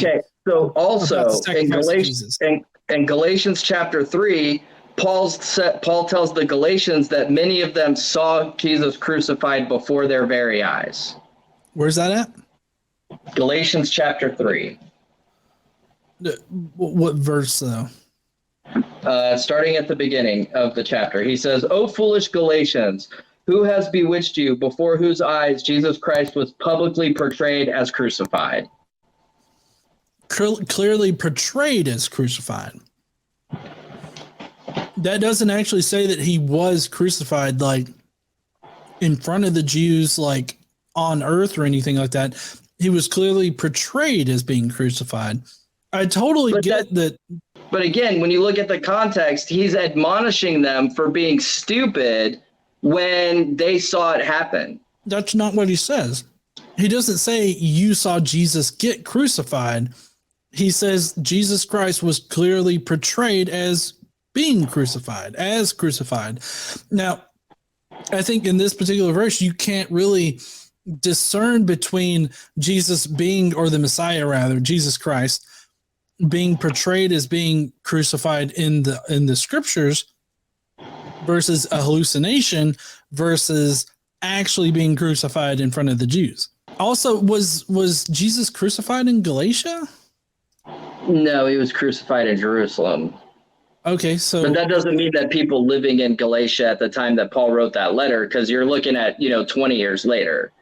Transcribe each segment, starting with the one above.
Okay, so also Jesus. In Galatians chapter 3, Paul tells the Galatians that many of them saw Jesus crucified before their very eyes. Where's that at? Galatians chapter 3. What verse, though? Starting at the beginning of the chapter, he says, "O foolish Galatians, who has bewitched you, before whose eyes Jesus Christ was publicly portrayed as crucified?" Clearly portrayed as crucified. That doesn't actually say that he was crucified, like in front of the Jews, like on earth or anything like that. He was clearly portrayed as being crucified. I totally get that. But again, when you look at the context, he's admonishing them for being stupid when they saw it happen. That's not what he says. He doesn't say you saw Jesus get crucified. He says Jesus Christ was clearly portrayed as being crucified, as crucified. Now, I think in this particular verse, you can't really discern between Jesus being, or the Messiah rather, Jesus Christ, being portrayed as being crucified in the scriptures versus a hallucination versus actually being crucified in front of the Jews. Also, was Jesus crucified in Galatia? No, he was crucified in Jerusalem. Okay, so but that doesn't mean that people living in Galatia at the time that Paul wrote that letter, because you're looking at 20 years later.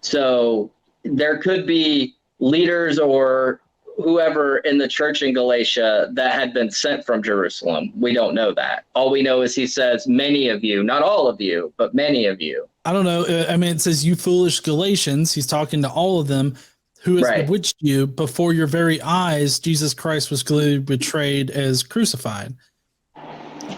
So there could be leaders or whoever in the church in Galatia that had been sent from Jerusalem. We don't know that. All we know is he says, many of you, not all of you, but many of you. I don't know. I mean, it says, you foolish Galatians. He's talking to all of them. Who has bewitched you? Before your very eyes, Jesus Christ was clearly betrayed as crucified.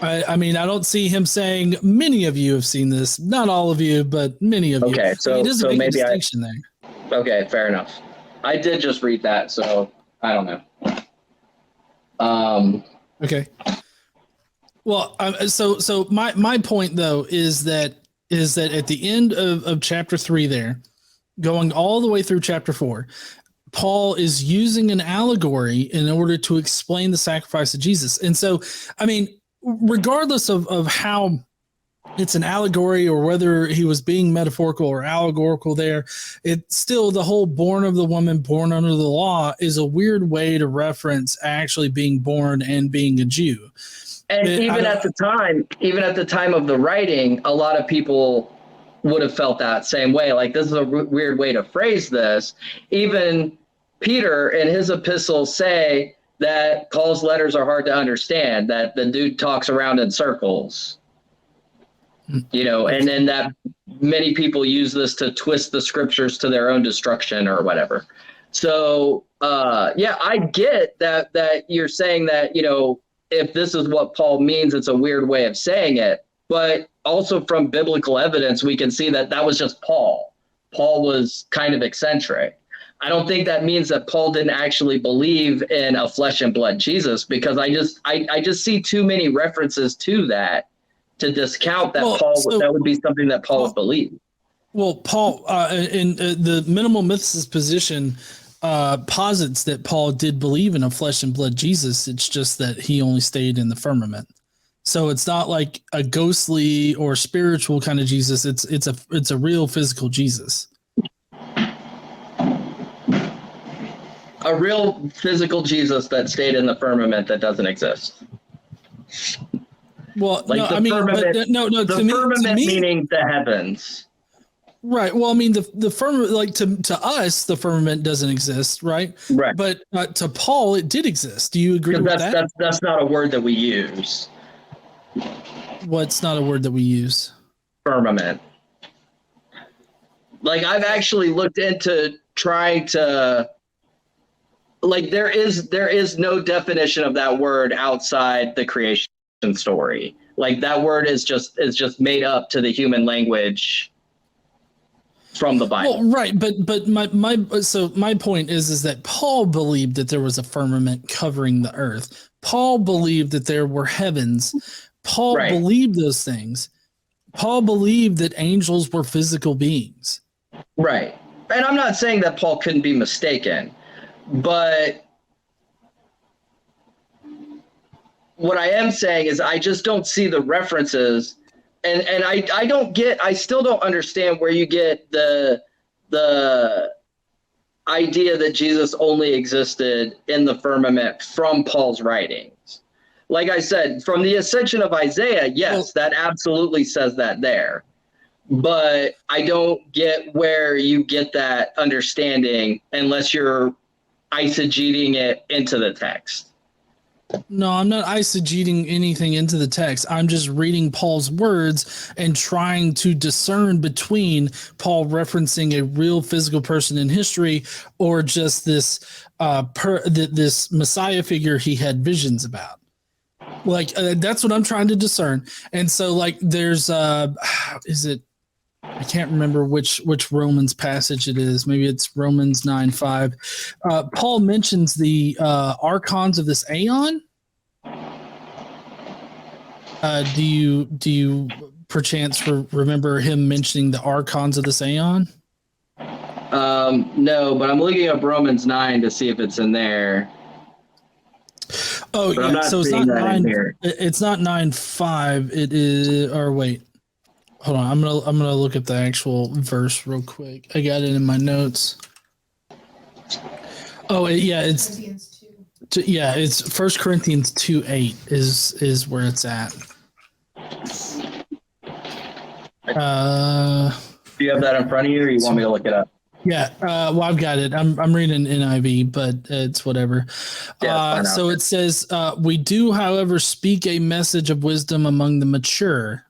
I mean, I don't see him saying many of you have seen this. Not all of you, but many of you. Okay, so, so maybe a distinction there. Okay, fair enough. I did just read that, so I don't know. Okay. Well, so my point though is that at the end of chapter 3 there, going all the way through chapter 4, Paul is using an allegory in order to explain the sacrifice of Jesus. And so, I mean, regardless of how it's an allegory or whether he was being metaphorical or allegorical there, it's still the whole born of the woman, born under the law is a weird way to reference actually being born and being a Jew. And even at the time of the writing, a lot of people would have felt that same way. Like, this is a weird way to phrase this. Even Peter in his epistles say that Paul's letters are hard to understand, that the dude talks around in circles, and then that many people use this to twist the scriptures to their own destruction or whatever. So, I get that you're saying that, if this is what Paul means, it's a weird way of saying it. But also from biblical evidence, we can see that was just Paul. Paul was kind of eccentric. I don't think that means that Paul didn't actually believe in a flesh and blood Jesus, because I just see too many references to that to discount that that would be something that Paul would believe. Well, Paul, in the minimal mythicist position, posits that Paul did believe in a flesh and blood Jesus. It's just that he only stayed in the firmament. So it's not like a ghostly or spiritual kind of Jesus. It's a real physical Jesus. A real physical Jesus that stayed in the firmament that doesn't exist. Well, like no, the I mean, firmament, the firmament meaning the heavens. Right. Well, I mean, the firmament, like to us, the firmament doesn't exist, right? Right. But to Paul, it did exist. Do you agree with that? That's not a word that we use. What's not a word that we use? Firmament. Like, I've actually looked into trying to, like, there is no definition of that word outside the creation story. Like, that word is just made up to the human language from the Bible. Well, right, but my point is that Paul believed that there was a firmament covering the earth. Paul believed that there were heavens. Paul believed those things. Paul believed that angels were physical beings. Right. And I'm not saying that Paul couldn't be mistaken, But what I am saying is I just don't see the references, and I still don't understand where you get the idea that Jesus only existed in the firmament from Paul's writings. Like I said, from the ascension of Isaiah, yes, that absolutely says that there. But I don't get where you get that understanding unless you're eisegeting it into the text. No, I'm not eisegeting anything into the text. I'm just reading Paul's words and trying to discern between Paul referencing a real physical person in history or just this this Messiah figure he had visions about. Like that's what I'm trying to discern. And so, like, there's is it? I can't remember which Romans passage it is. Maybe it's Romans 9:5. Paul mentions the archons of this aeon. Do you perchance remember him mentioning the archons of this aeon? No, but I'm looking up Romans 9 to see if it's in there. Oh, yeah. So it's not 9. It's not 9:5. It is. Or wait. Hold on, I'm gonna look at the actual verse real quick. I got it in my notes. Oh yeah, it's it's 1 Corinthians 2:8 is where it's at. Do you have that in front of you, or you want me to look it up? Yeah, well, I've got it. I'm reading NIV, but it's whatever. Yeah, so it says, "We do, however, speak a message of wisdom among the mature."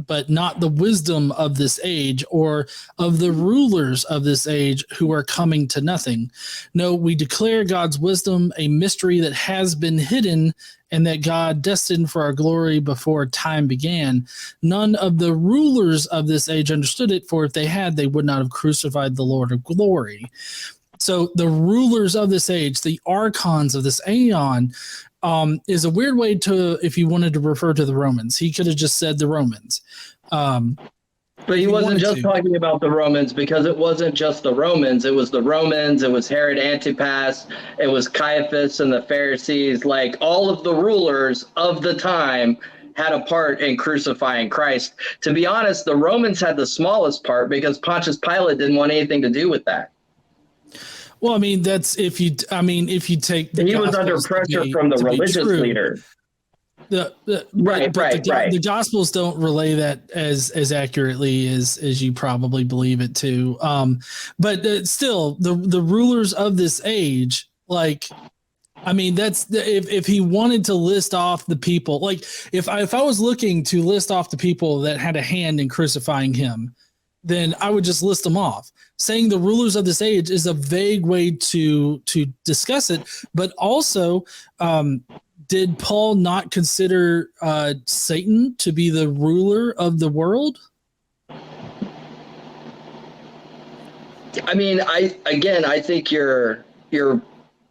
But not the wisdom of this age or of the rulers of this age who are coming to nothing. No, we declare God's wisdom, a mystery that has been hidden and that God destined for our glory before time began. None of the rulers of this age understood it, for if they had, they would not have crucified the Lord of glory. So the rulers of this age, the archons of this aeon, is a weird way to, if you wanted to refer to the Romans, he could have just said the Romans. But he wasn't just talking about the Romans, because it wasn't just the Romans. It was the Romans. It was Herod Antipas. It was Caiaphas and the Pharisees. Like, all of the rulers of the time had a part in crucifying Christ. To be honest, the Romans had the smallest part because Pontius Pilate didn't want anything to do with that. Well, I mean, that's if you take he was under pressure from the religious leaders. Right. The Gospels don't relay that as accurately as you probably believe it to. But still, the rulers of this age, like, I mean, that's if he wanted to list off the people, like if I was looking to list off the people that had a hand in crucifying him, then I would just list them off. Saying the rulers of this age is a vague way to discuss it, but also, did Paul not consider Satan to be the ruler of the world? I mean, I think you're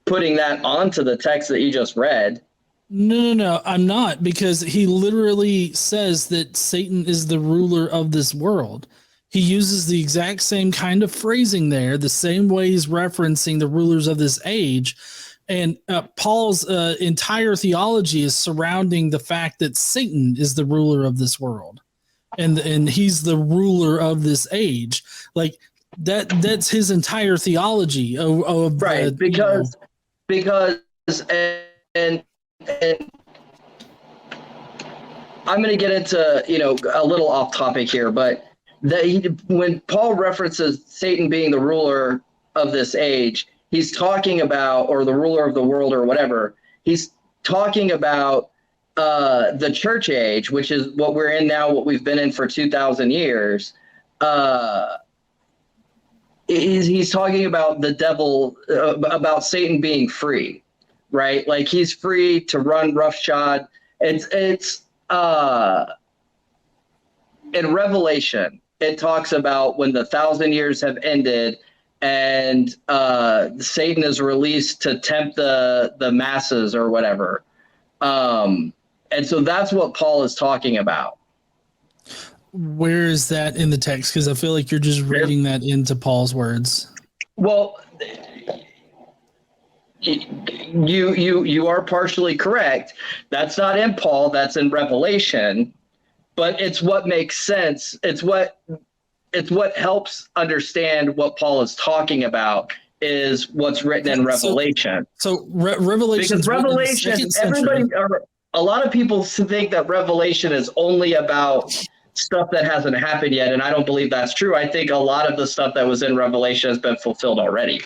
putting that onto the text that you just read. No, I'm not, because he literally says that Satan is the ruler of this world. He uses the exact same kind of phrasing there, the same way he's referencing the rulers of this age. And Paul's entire theology is surrounding the fact that Satan is the ruler of this world, and he's the ruler of this age. Like that's his entire theology of right. Because and I'm going to get into a little off topic here, but when Paul references Satan being the ruler of this age, he's talking about, or the ruler of the world or whatever, he's talking about the church age, which is what we're in now, what we've been in for 2,000 years. He's talking about the devil, about Satan being free, right? Like he's free to run roughshod. It's in Revelation, it talks about when the 1,000 years have ended and Satan is released to tempt the masses or whatever. And so that's what Paul is talking about. Where is that in the text? Because I feel like you're just reading that into Paul's words. Well, you are partially correct. That's not in Paul, that's in Revelation, but it's what makes sense. It's what helps understand what Paul is talking about is what's written in Revelation. So Revelation, because Revelation, a lot of people think that Revelation is only about stuff that hasn't happened yet, and I don't believe that's true. I think a lot of the stuff that was in Revelation has been fulfilled already.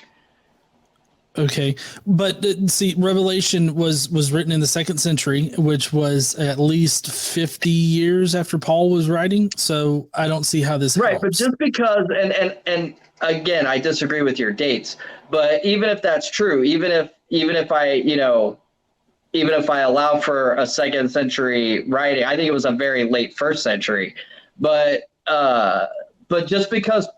Okay, but see, Revelation was written in the 2nd century, which was at least 50 years after Paul was writing. So I don't see how this right. helps. But just because, and again, I disagree with your dates. But even if that's true, even if I allow for a 2nd century writing, I think it was a very late 1st century. But just because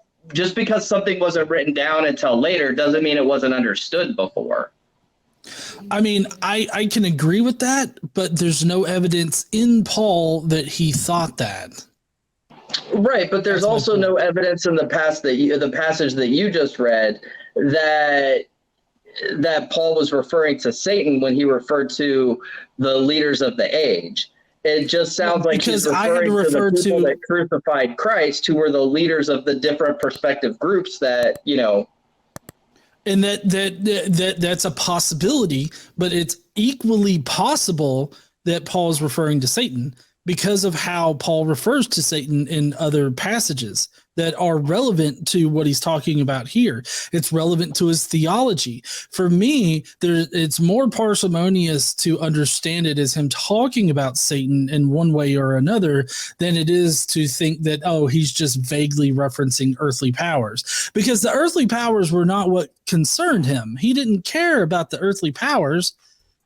something wasn't written down until later doesn't mean it wasn't understood before. I mean, I can agree with that, but there's no evidence in Paul that he thought that. Right, but there's also no evidence in the passage that you just read that Paul was referring to Satan when he referred to the leaders of the age. It just sounds like he's referring to the people that crucified Christ, who were the leaders of the different perspective groups that, And that's a possibility, but it's equally possible that Paul is referring to Satan because of how Paul refers to Satan in other passages that are relevant to what he's talking about here. It's relevant to his theology. For me, it's more parsimonious to understand it as him talking about Satan in one way or another than it is to think that, oh, he's just vaguely referencing earthly powers. Because the earthly powers were not what concerned him. He didn't care about the earthly powers.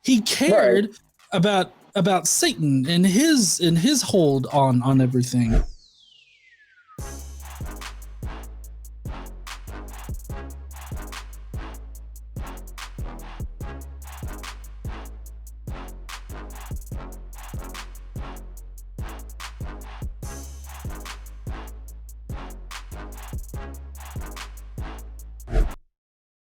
He cared about Satan and his hold on everything.